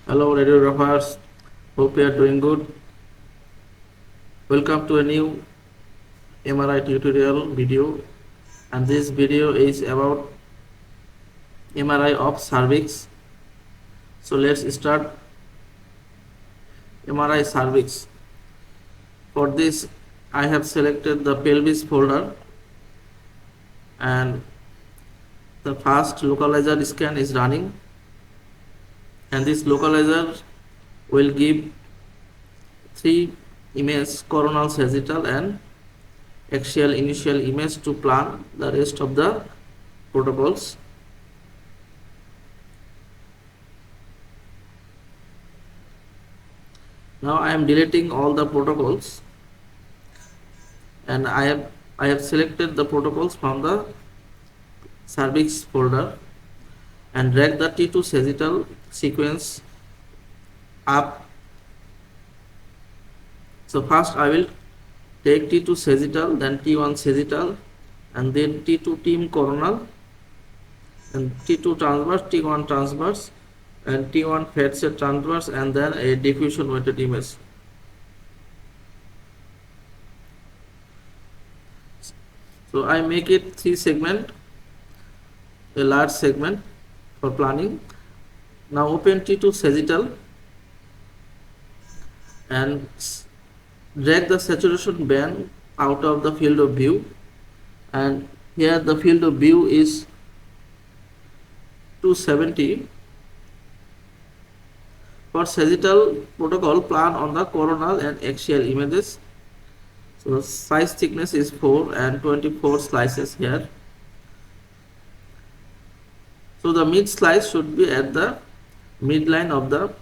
Hello radiographers, hope you are doing good. Welcome to a new MRI tutorial video, and this video is about MRI of cervix. So let's start MRI cervix. For this I have selected the pelvis folder, and the first localizer scan is running, and this localizer will give 3 images: coronal, sagittal and axial initial image to plan the rest of the protocols. Now I am deleting all the protocols, and I have selected the protocols from the cervix folder and drag the T2 sagittal sequence up. So first I will take T2 sagittal, then T1 sagittal, and then T2 team coronal, and T2 transverse, T1 transverse, and T1 fat set transverse, and then a diffusion weighted image. So I make it 3 segment, a large segment for planning. Now open T2 sagittal and drag the saturation band out of the field of view, and here the field of view is 270. For sagittal protocol, plan on the coronal and axial images. So the size thickness is 4 and 24 slices here. So the mid slice should be at the midline of the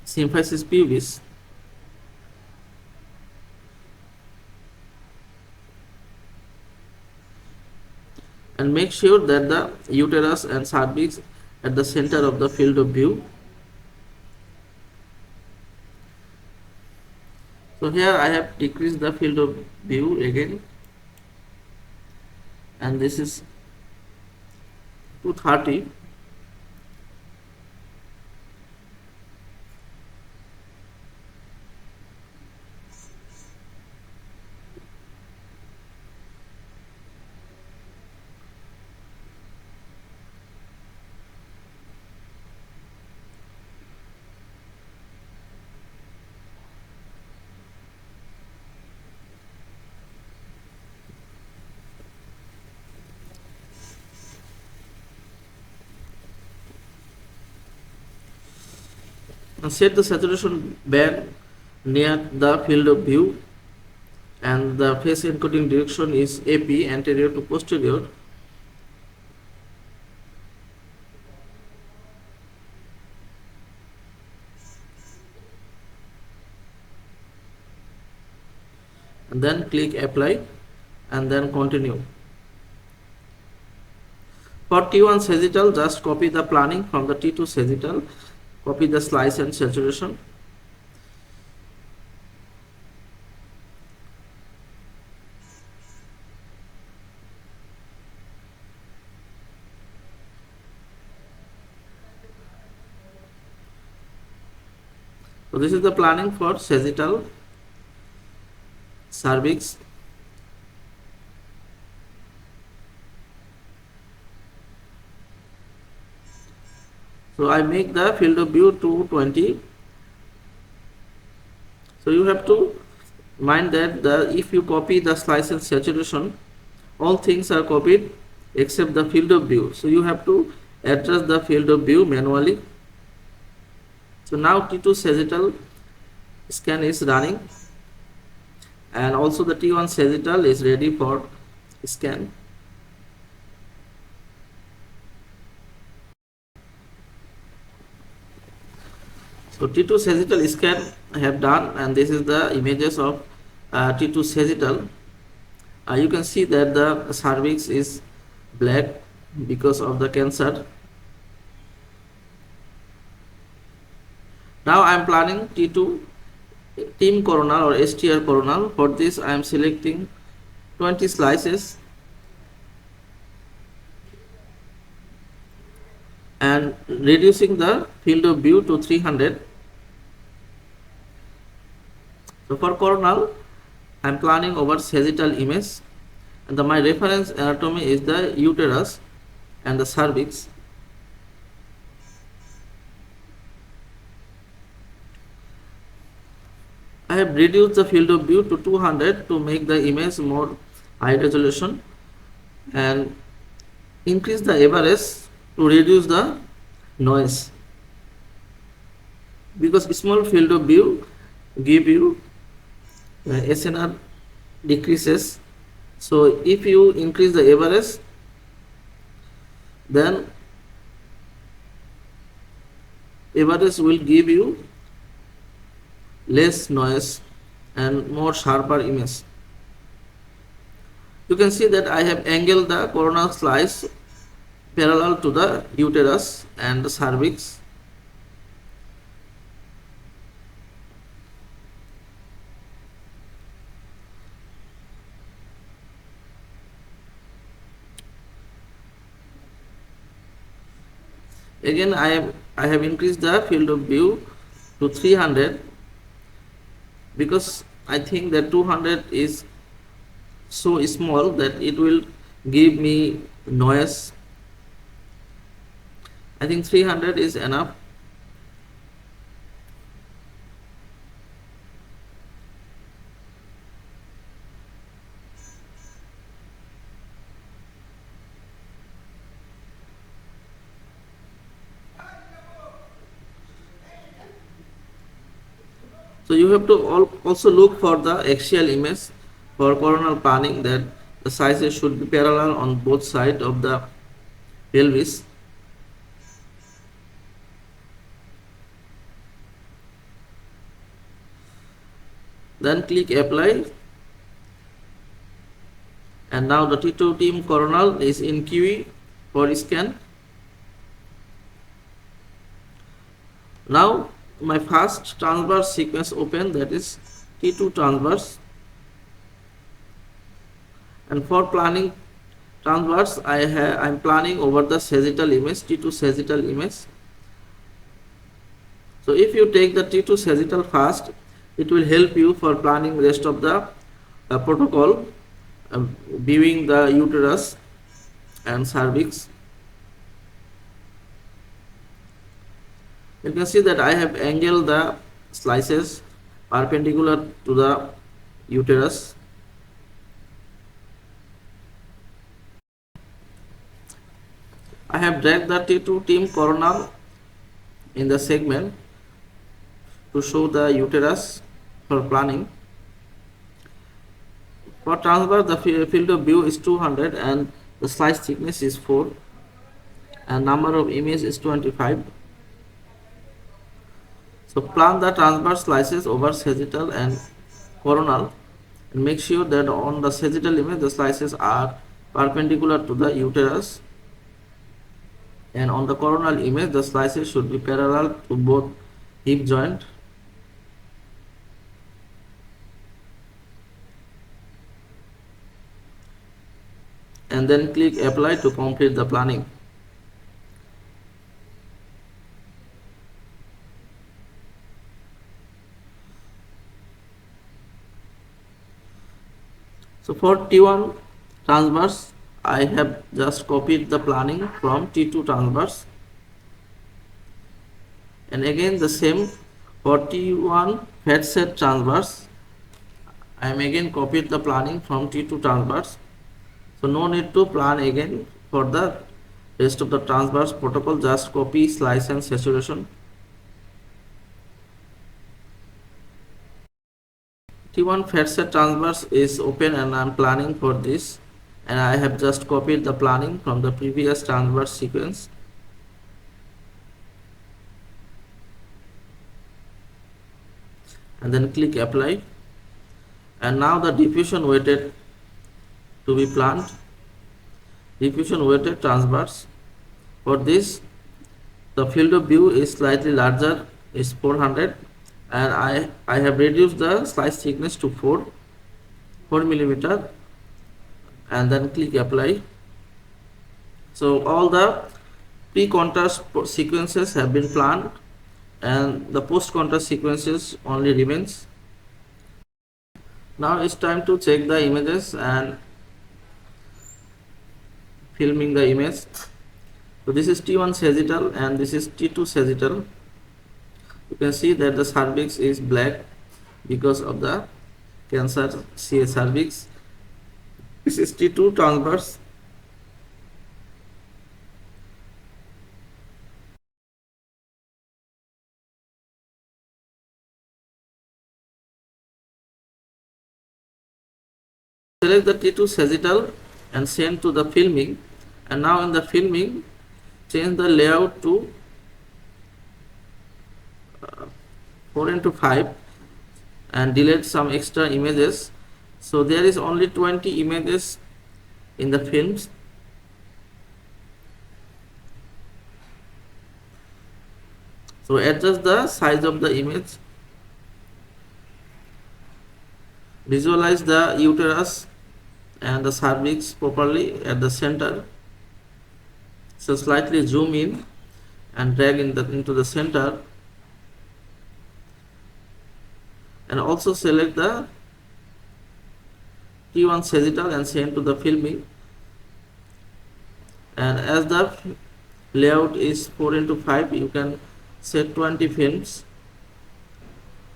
symphysis pubis. And make sure that the uterus and cervix at the center of the field of view. So here I have decreased the field of view again, and this is 230. And set the saturation band near the field of view, and the phase encoding direction is AP, anterior to posterior. And then click apply and then continue. For T1 sagittal, just copy the planning from the T2 sagittal, copy the slice and saturation. So this is the planning for sagittal cervix. So I make the field of view 220. So you have to mind that if you copy the slice and saturation, all things are copied except the field of view. So you have to adjust the field of view manually. So now T2 sagittal scan is running, and also the T1 sagittal is ready for scan. So T2 sagittal scan I have done, and this is the images of T2 sagittal. You can see that the cervix is black because of the cancer. Now I am planning T2 team coronal or STR coronal. For this I am selecting 20 slices and reducing the field of view to 300. So for coronal, I am planning over sagittal image, and my reference anatomy is the uterus and the cervix. I have reduced the field of view to 200 to make the image more high resolution, and increase the average to reduce the noise, because small field of view give you SNR decreases. So if you increase the average, then average will give you less noise and more sharper image. You can see that I have angled the coronal slice parallel to the uterus and the cervix. Again, I have increased the field of view to 300, because I think that 200 is so small that it will give me noise. I think 300 is enough. So you have to also look for the axial image for coronal planning, that the sizes should be parallel on both sides of the pelvis. Then click apply, and now the T2 team coronal is in QE for scan. Now my first transverse sequence open, that is T2 transverse, and for planning transverse I am planning over the sagittal image, T2 sagittal image. So if you take the T2 sagittal first, it will help you for planning rest of the protocol, viewing the uterus and cervix. You can see that I have angled the slices perpendicular to the uterus. I have dragged the T2 team coronal in the segment to show the uterus for planning. For transverse, the field of view is 200 and the slice thickness is 4 and number of images is 25. So plan the transverse slices over sagittal and coronal, and make sure that on the sagittal image the slices are perpendicular to the uterus, and on the coronal image the slices should be parallel to both hip joint. And then click apply to complete the planning. So for T1 transverse, I have just copied the planning from T2 transverse, and again the same for T1 fat set transverse, I am again copied the planning from T2 transverse. So no need to plan again for the rest of the transverse protocol, just copy, slice and saturation. T1 fat set transverse is open and I am planning for this, and I have just copied the planning from the previous transverse sequence. And then click apply, and now the diffusion weighted to be planned. Diffusion weighted transverse. For this, the field of view is slightly larger, is 400, and I have reduced the slice thickness to 4 millimeter, and then click apply. So all the Pre-contrast sequences have been planned and the post-contrast sequences only remains. Now it's time to check the images and filming the image. So this is T1 sagittal and this is T2 sagittal. You can see that the cervix is black because of the cancer Ca-Cervix. This is T2 transverse. Select the T2 sagittal and send to the filming, and now in the filming change the layout to 4:5 and delete some extra images. So there is only 20 images in the films. So adjust the size of the image. Visualize the uterus and the cervix properly at the center. So slightly zoom in and drag into the center, and also select the T1 sagittal and send to the filming. And as the layout is 4:5, you can set 20 films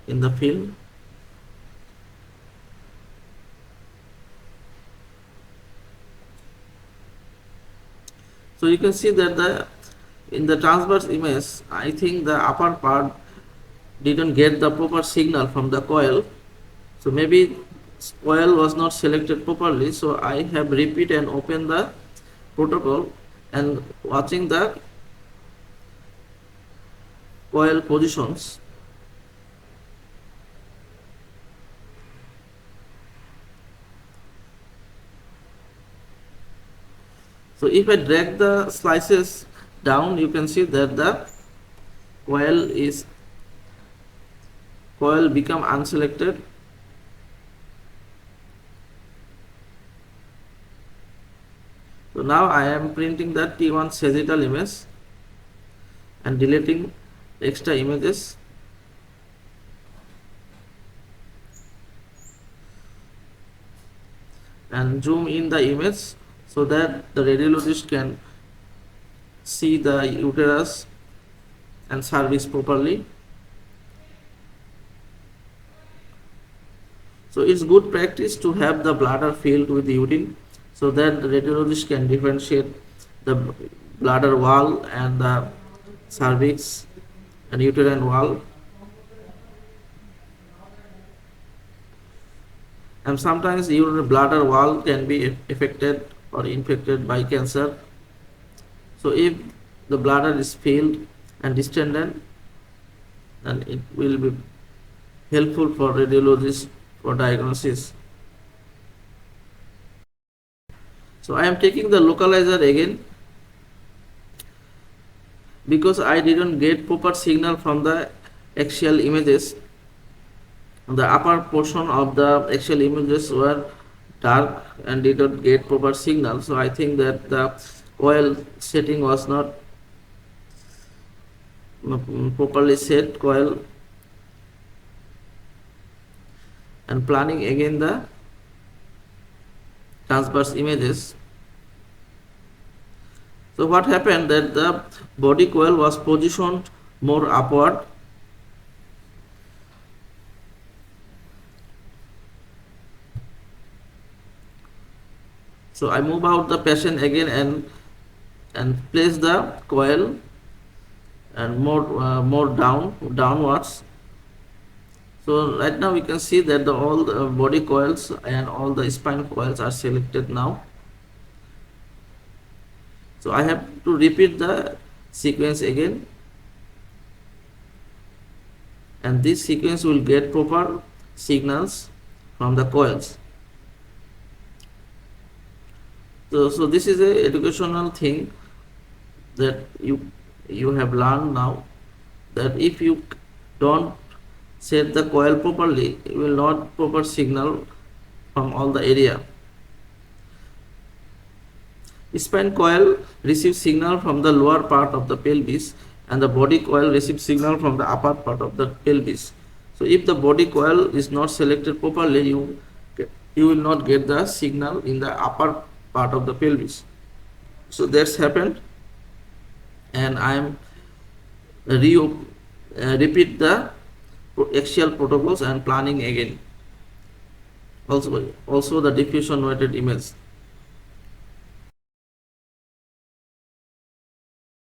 in the film. So you can see that in the transverse image, I think the upper part didn't get the proper signal from the coil. So maybe coil was not selected properly. So I have repeat and open the protocol and watching the coil positions. So if I drag the slices down, you can see that the coil become unselected. So now I am printing the T1 sagittal image and deleting extra images. And zoom in the image so that the radiologist can see the uterus and cervix properly. So it's good practice to have the bladder filled with urine so that the radiologist can differentiate the bladder wall and the cervix and uterine wall. And sometimes your bladder wall can be affected or infected by cancer. So if the bladder is filled and distended, then it will be helpful for radiologists for diagnosis. So I am taking the localizer again because I didn't get proper signal from the axial images. The upper portion of the axial images were dark and did not get proper signal. So I think that the coil setting was not properly set coil, and planning again the transverse images. So what happened that the body coil was positioned more upward. So I move out the patient again and place the coil and more downwards. So right now we can see that all the body coils and all the spine coils are selected now. So I have to repeat the sequence again, and this sequence will get proper signals from the coils. So this is a educational thing that you have learned now, that if you don't set the coil properly, you will not proper signal from all the area. Spine coil receives signal from the lower part of the pelvis, and the body coil receives signal from the upper part of the pelvis. So if the body coil is not selected properly, you will not get the signal in the upper part of the pelvis. So that's happened, and I am repeat the axial protocols and planning again. Also the diffusion weighted image.